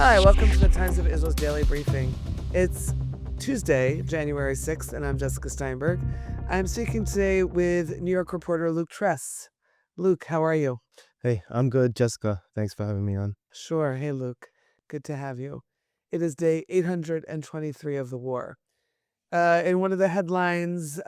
Hi, welcome to the Times of Israel's Daily Briefing. It's Tuesday, January 6th, and I'm Jessica Steinberg. I'm speaking today with New York reporter Luke Tress. Luke, how are you? Hey, I'm good, Jessica. Thanks for having me on. Sure. Hey, Luke. Good to have you. It is day 823 of the war. In one of the headlines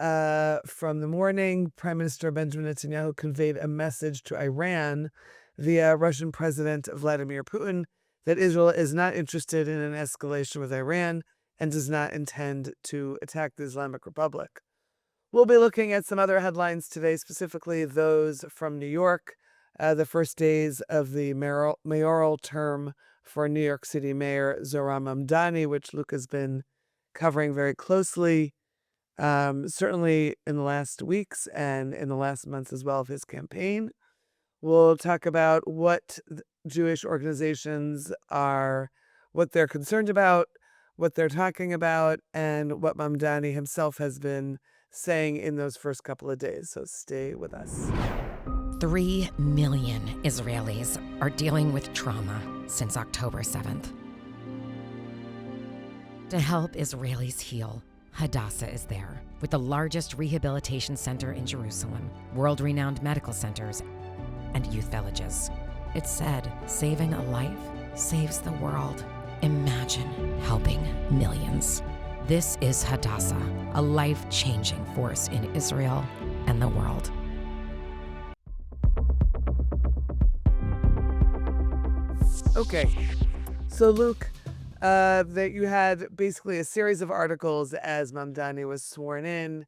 from the morning, Prime Minister Benjamin Netanyahu conveyed a message to Iran via Russian President Vladimir Putin that Israel is not interested in an escalation with Iran and does not intend to attack the Islamic Republic. We'll be looking at some other headlines today, specifically those from New York, the first days of the mayoral term for New York City Mayor Zohran Mamdani, which Luke has been covering very closely, certainly in the last weeks and in the last months as well of his campaign. We'll talk about what Jewish organizations are, what they're concerned about, what they're talking about, and what Mamdani himself has been saying in those first couple of days. So stay with us. 3 million Israelis are dealing with trauma since October 7th. To help Israelis heal, Hadassah is there, with the largest rehabilitation center in Jerusalem, world-renowned medical centers, and youth villages. It's said, saving a life saves the world. Imagine helping millions. This is Hadassah, a life-changing force in Israel and the world. Okay, so Luke, that you had basically a series of articles as Mamdani was sworn in,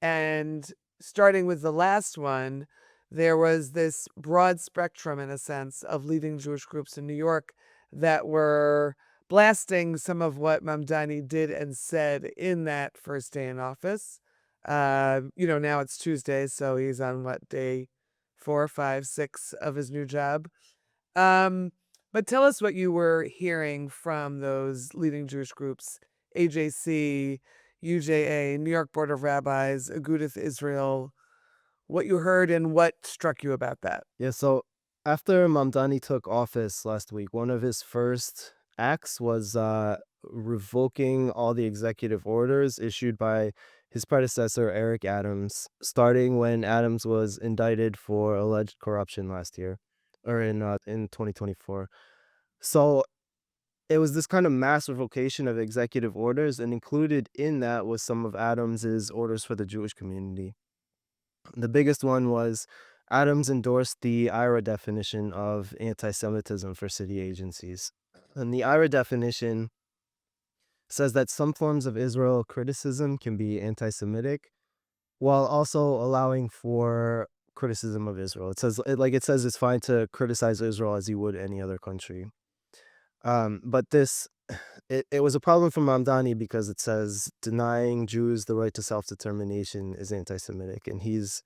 and starting with the last one, there was this broad spectrum, in a sense, of leading Jewish groups in New York that were blasting some of what Mamdani did and said in that first day in office. Now it's Tuesday, so he's on day 4, 5, 6 of his new job. But tell us what you were hearing from those leading Jewish groups: AJC, UJA, New York Board of Rabbis, Agudath Israel, what you heard and what struck you about that. Yeah, so after Mamdani took office last week, one of his first acts was revoking all the executive orders issued by his predecessor, Eric Adams, starting when Adams was indicted for alleged corruption last year, or in 2024. So it was this kind of mass revocation of executive orders, and included in that was some of Adams's orders for the Jewish community. The biggest one was Adams endorsed the IHRA definition of anti-Semitism for city agencies. And the IHRA definition says that some forms of Israel criticism can be anti-Semitic while also allowing for criticism of Israel. It says it's fine to criticize Israel as you would any other country. But it was a problem for Mamdani because it says denying Jews the right to self-determination is anti-Semitic, and he's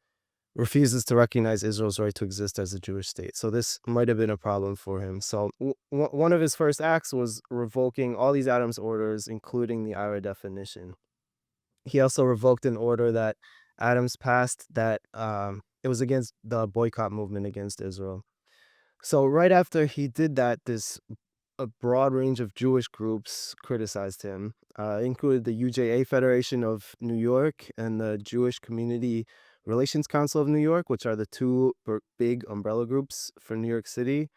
refuses to recognize Israel's right to exist as a Jewish state. So this might have been a problem for him. So one of his first acts was revoking all these Adams orders, including the IHRA definition. He also revoked an order that Adams passed that it was against the boycott movement against Israel. So right after he did that, a broad range of Jewish groups criticized him, included the UJA Federation of New York and the Jewish Community Relations Council of New York, which are the two big umbrella groups for New York City.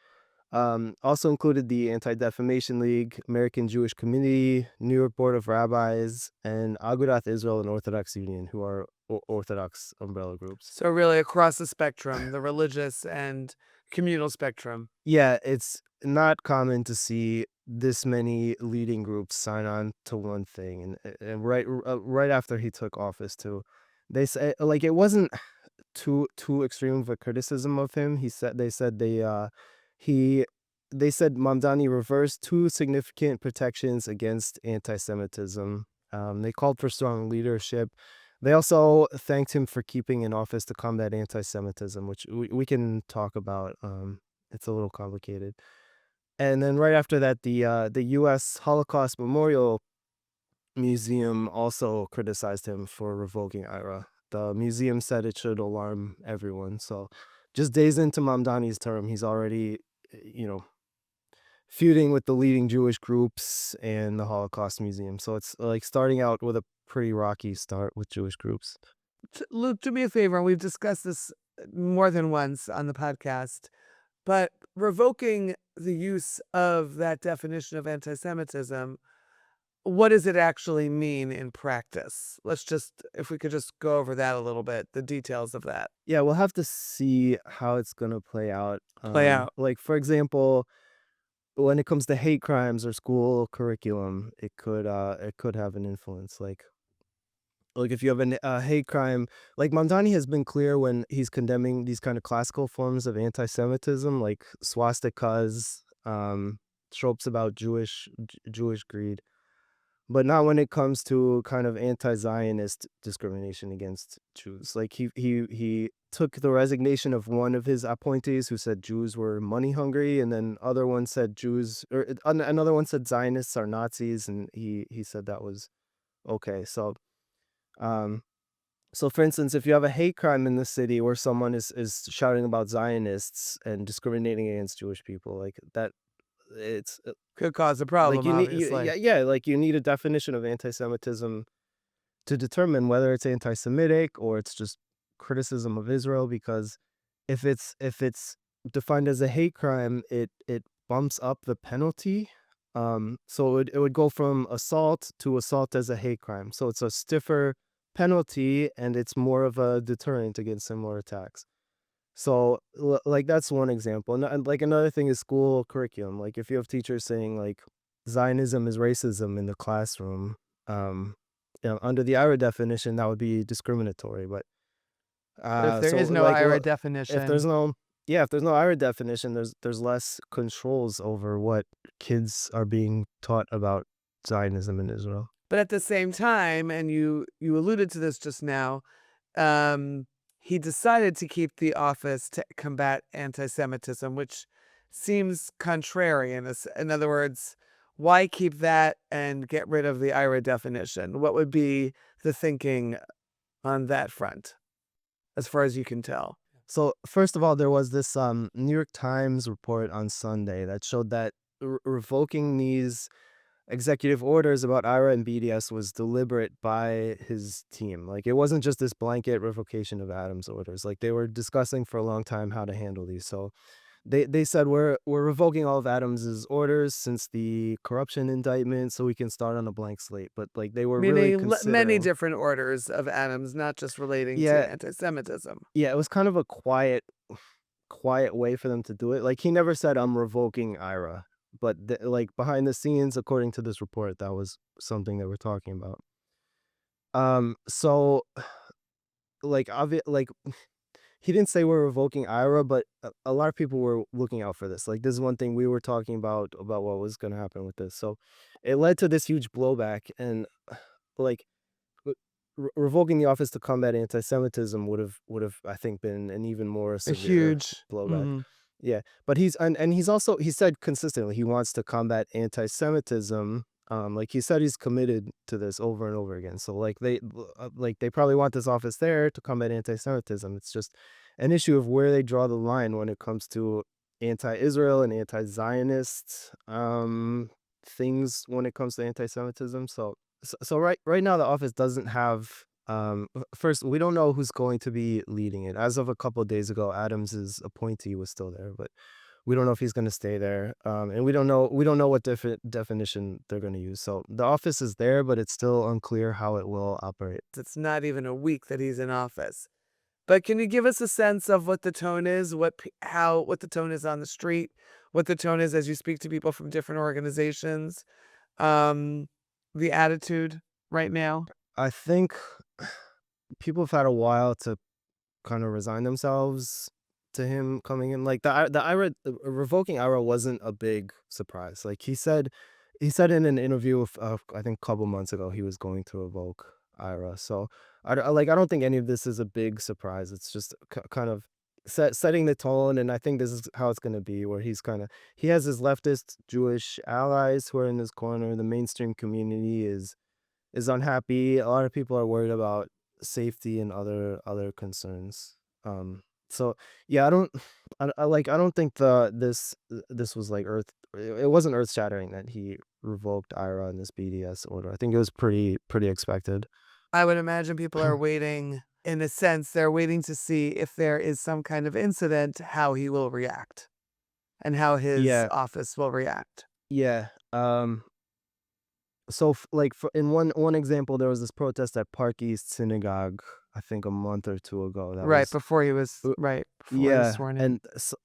Also included the Anti-Defamation League, American Jewish Community, New York Board of Rabbis, and Agudath Israel and Orthodox Union, who are Orthodox umbrella groups. So really across the spectrum, the religious and communal spectrum. Yeah, it's not common to see this many leading groups sign on to one thing, and right after he took office too. They say it wasn't too extreme of a criticism of him. They said Mamdani reversed 2 significant protections against anti-Semitism. They called for strong leadership. They also thanked him for keeping in office to combat anti-Semitism, which we can talk about. It's a little complicated. And then right after that, the U.S. Holocaust Memorial Museum also criticized him for revoking IHRA. The museum said it should alarm everyone. So just days into Mamdani's term, he's already, feuding with the leading Jewish groups and the Holocaust Museum. So it's like starting out with a pretty rocky start with Jewish groups. Luke, do me a favor, and we've discussed this more than once on the podcast, but revoking the use of that definition of anti-Semitism, what does it actually mean in practice? If we could just go over that a little bit, the details of that. Yeah, we'll have to see how it's gonna play out. Play out. Like for example, when it comes to hate crimes or school curriculum, it could have an influence. Like if you have a hate crime, like Mamdani has been clear when he's condemning these kind of classical forms of anti-Semitism, like swastikas, tropes about Jewish greed, but not when it comes to kind of anti-Zionist discrimination against Jews. Like he took the resignation of one of his appointees who said Jews were money hungry, and then other one said another one said Zionists are Nazis, and he said that was okay. Um, so for instance, if you have a hate crime in the city where someone is shouting about Zionists and discriminating against Jewish people, like that, it's Could cause a problem, like you need obviously. yeah, like you need a definition of anti-Semitism to determine whether it's anti-Semitic or it's just criticism of Israel. Because if it's defined as a hate crime, it bumps up the penalty. So it would go from assault to assault as a hate crime. So it's a stiffer penalty and it's more of a deterrent against similar attacks. So like that's one example. And like another thing is school curriculum. Like if you have teachers saying like Zionism is racism in the classroom, under the IHRA definition, that would be discriminatory. But If there so is no like IHRA if definition, there's no if there's no IHRA definition, there's less controls over what kids are being taught about Zionism in Israel. but at the same time, and you alluded to this just now, he decided to keep the office to combat anti-Semitism, which seems contrary. In other words, why keep that and get rid of the IHRA definition? What would be the thinking on that front, as far as you can tell? So first of all, there was this New York Times report on Sunday that showed that revoking these executive orders about IHRA and BDS was deliberate by his team. Like it wasn't just this blanket revocation of Adams' orders. Like they were discussing for a long time how to handle these. So they said we're revoking all of Adams's orders since the corruption indictment, so we can start on a blank slate. But like they were really Meaning many considering. different orders of Adams, not just relating to Yeah, anti-Semitism. yeah, it was kind of a quiet way for them to do it. Like he never said I'm revoking IHRA, but like behind the scenes, according to this report, that was something that we're talking about. So like like he didn't say we're revoking IHRA, but a lot of people were looking out for this. Like this is one thing we were talking about what was going to happen with this. So it led to this huge blowback, and like revoking the office to combat anti-Semitism would have I think been an even more A severe huge. blowback. Mhm. Yeah, but he's also he said consistently he wants to combat anti-Semitism. Like he said he's committed to this over and over again. So like they probably want this office there to combat anti-Semitism. It's just an issue of where they draw the line when it comes to anti-Israel and anti-Zionist things when it comes to anti-Semitism. So right now the office doesn't have first we don't know who's going to be leading it. As of a couple of days ago, Adams's appointee was still there, but we don't know if he's going to stay there. And we don't know what definition they're going to use. So the office is there, but it's still unclear how it will operate. It's not even a week that he's in office. But can you give us a sense of what the tone is, what the tone is on the street, what the tone is as you speak to people from different organizations, the attitude right now? I think people have had a while to kind of resign themselves to him coming in. Like the IHRA, revoking IHRA wasn't a big surprise. Like he said in an interview of I think a couple months ago he was going to revoke IHRA. So I don't think any of this is a big surprise. It's just kind of setting the tone, and I think this is how it's going to be, where he has his leftist Jewish allies who are in his corner. The mainstream community is unhappy. A lot of people are worried about safety and other concerns. So yeah, I don't think this was like it wasn't earth shattering that he revoked IHRA and this BDS order. I think it was pretty expected. I would imagine people are waiting, in a sense, they're waiting to see if there is some kind of incident, how he will react and how his Yeah, office will react. yeah. So in one example, there was this protest at Park East Synagogue, I think a month or two ago. That Right was before he was uh, before he was yeah, sworn in. and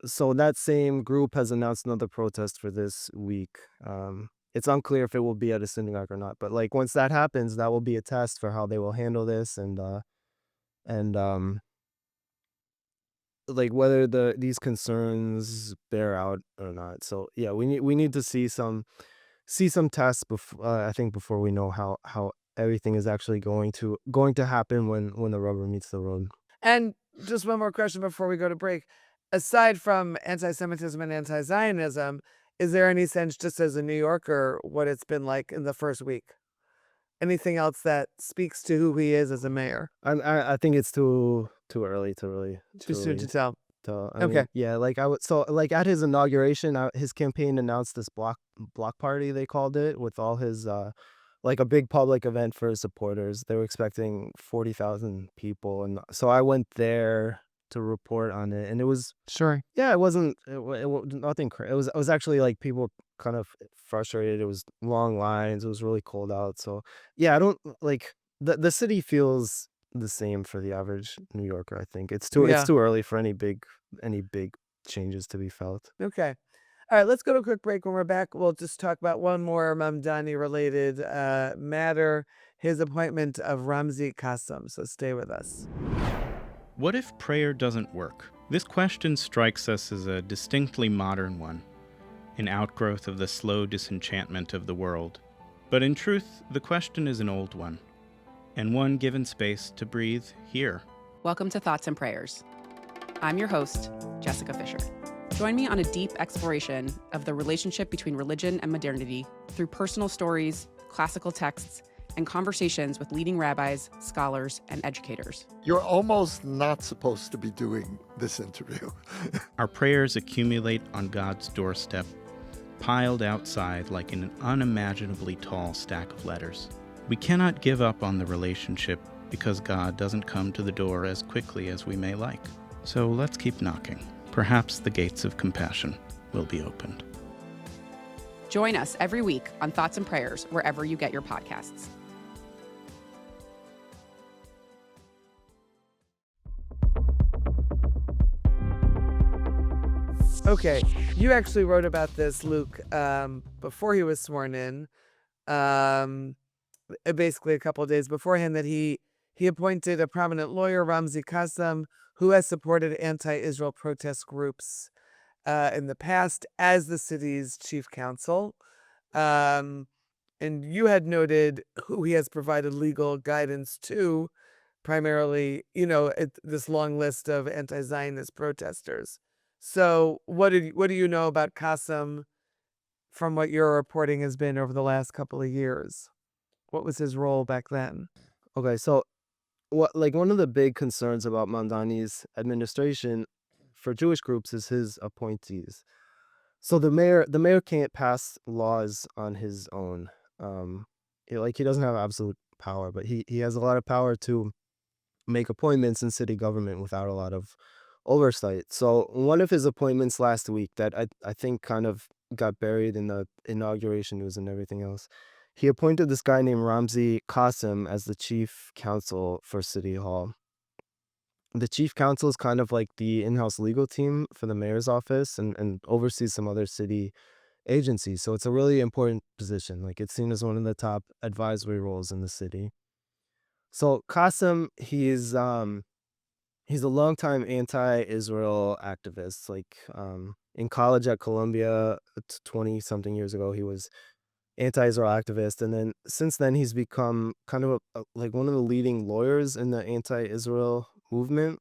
so that same group has announced another protest for this week. It's unclear if it will be at a synagogue or not, but like once that happens, that will be a test for how they will handle this and like whether these concerns bear out or not. So yeah, we need to see some tests before I think before we know how everything is actually going to happen when the rubber meets the road. And just one more question before we go to break. Aside from anti-Semitism and anti-Zionism, is there any sense, just as a New Yorker, what it's been like in the first week? Anything else that speaks to who he is as a mayor? I think it's too early to really Too soon to tell. tell. I Okay. mean, yeah, like I would so like at his inauguration, his campaign announced this block party they called it with all his like a big public event for his supporters. They were expecting 40,000 people, and so I went there to report on it, and it was Sure. yeah, it wasn't nothing it was actually like people kind of frustrated. It was long lines. It was really cold out. So yeah, I don't like the city feels the same for the average New Yorker. I think it's Yeah. too early for any big changes to be felt. Okay. All right, let's go to a quick break. When we're back, we'll just talk about one more Mamdani related matter, his appointment of Ramzi Kassem. So stay with us. What if prayer doesn't work? This question strikes us as a distinctly modern one, an outgrowth of the slow disenchantment of the world. But in truth, the question is an old one, and one given space to breathe here. Welcome to Thoughts and Prayers. I'm your host, Jessica Fisher. Join me on a deep exploration of the relationship between religion and modernity through personal stories, classical texts, and conversations with leading rabbis, scholars, and educators. You're almost not supposed to be doing this interview. Our prayers accumulate on God's doorstep, piled outside like an unimaginably tall stack of letters. We cannot give up on the relationship because God doesn't come to the door as quickly as we may like. So let's keep knocking. Perhaps the gates of compassion will be opened. Join us every week on Thoughts and Prayers, wherever you get your podcasts. Okay, you actually wrote about this, Luke, before he was sworn in. Basically, a couple of days beforehand, that he appointed a prominent lawyer, Ramzi Kassem, who has supported anti-Israel protest groups in the past as the city's chief counsel. And you had noted who he has provided legal guidance to, primarily, this long list of anti-Zionist protesters. So what do you know about Kassem from what your reporting has been over the last couple of years? What was his role back then? Okay, so one of the big concerns about Mamdani's administration for Jewish groups is his appointees. So the mayor can't pass laws on his own. He doesn't have absolute power, but he has a lot of power to make appointments in city government without a lot of oversight. So one of his appointments last week that I think kind of got buried in the inauguration news and everything else. He appointed this guy named Ramzi Kassem as the chief counsel for City Hall. The chief counsel is kind of like the in-house legal team for the mayor's office and oversees some other city agencies. So it's a really important position. Like it's seen as one of the top advisory roles in the city. So Kassem, he's a longtime anti-Israel activist. Like in college at Columbia, 20 something years ago, he was anti-Israel activist, and then since then he's become kind of like one of the leading lawyers in the anti-Israel movement.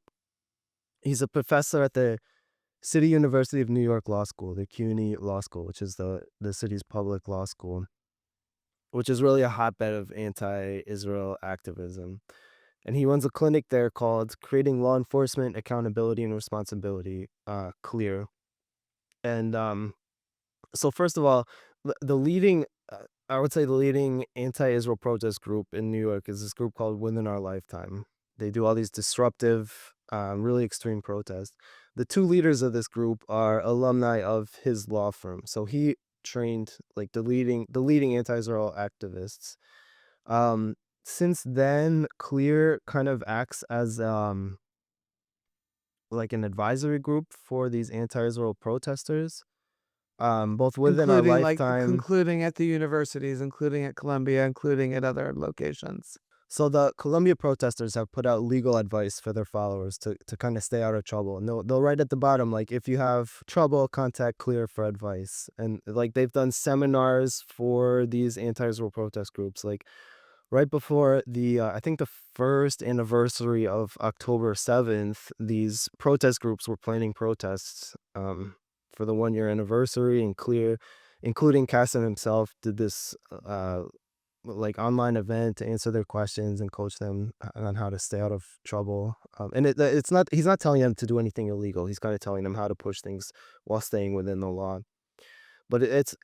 He's a professor at the City University of New York Law School, the CUNY Law School, which is the city's public law school, which is really a hotbed of anti-Israel activism. And he runs a clinic there called Creating Law Enforcement Accountability and Responsibility Clear. And so first of all, the leading, I would say the leading anti-Israel protest group in New York is this group called Within Our Lifetime. They do all these disruptive, really extreme protests. The two leaders of this group are alumni of his law firm. So he trained like the leading anti-Israel activists. Since then, Clear kind of acts as like an advisory group for these anti-Israel protesters. Both within our Including like lifetime. concluding at the universities, including at Columbia, including at other locations. So the Columbia protesters have put out legal advice for their followers to kind of stay out of trouble. And they'll write at the bottom, like, if you have trouble, contact Clear for advice. And like they've done seminars for these anti-Israel protest groups. Like right before the, I think the first anniversary of October 7th, these protest groups were planning protests for the 1-year anniversary, and Clear, including Kassem himself, did this like online event to answer their questions and coach them on how to stay out of trouble. And it's not, he's not telling them to do anything illegal. He's kind of telling them how to push things while staying within the law. But it's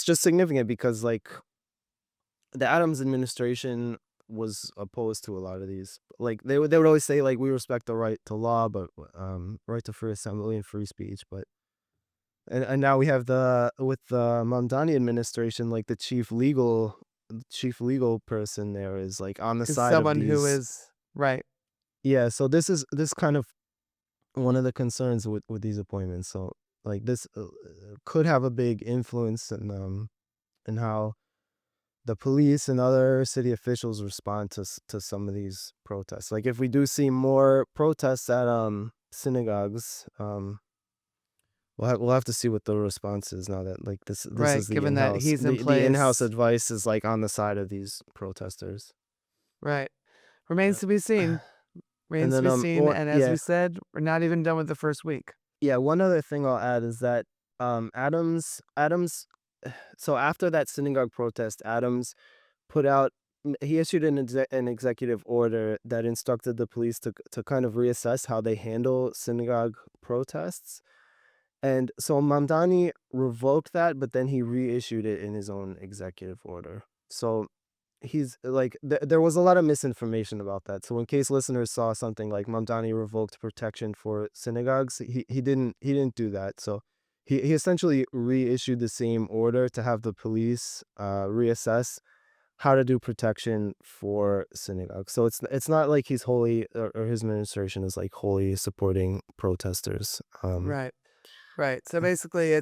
just significant because like the Adams administration was opposed to a lot of these. Like they would always say like, we respect the right to law, but right to free assembly and free speech. But and now we have with the Mamdani administration, like the chief legal person there is like on the Is side someone of these. who is right. Yeah, so this kind of one of the concerns with these appointments. So like this could have a big influence in how the police and other city officials respond to some of these protests. Like if we do see more protests at synagogues, we'll have to see what the response is now that like this Right, is the given that in-house, he's in the in-house place. advice is like on the side of these protesters. Right. Remains to be seen. And Remains to then be seen. well, And as yeah, we said, we're not even done with the first week. yeah. One other thing I'll add is that Adams. So after that synagogue protest, Adams put out. He issued an executive order that instructed the police to kind of reassess how they handle synagogue protests. And so Mamdani revoked that, but then he reissued it in his own executive order. So he's like, there was a lot of misinformation about that. So in case listeners saw something like Mamdani revoked protection for synagogues, he didn't do that. So he essentially reissued the same order to have the police reassess how to do protection for synagogues. So it's not like he's wholly, or his administration is like wholly supporting protesters. Right. Right. So basically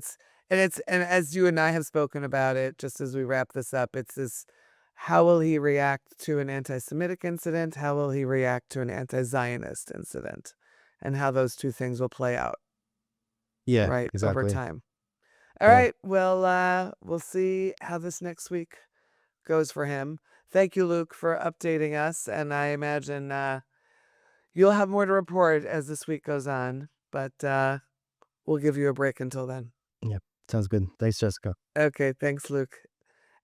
and as you and I have spoken about it, just as we wrap this up, it's this, how will he react to an anti-Semitic incident? How will he react to an anti-Zionist incident? And how those two things will play out. Yeah, Right. exactly. Over time. All Yeah. right. Well, we'll see how this next week goes for him. Thank you, Luke, for updating us. And I imagine you'll have more to report as this week goes on. But we'll give you a break until then. Yeah, sounds good. Thanks, Jessica. Okay, thanks, Luke.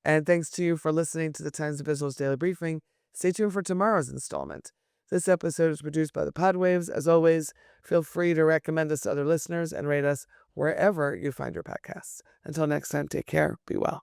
And thanks to you for listening to the Times of Israel's Daily Briefing. Stay tuned for tomorrow's installment. This episode is produced by the Podwaves. As always, feel free to recommend us to other listeners and rate us wherever you find your podcasts. Until next time, take care. Be well.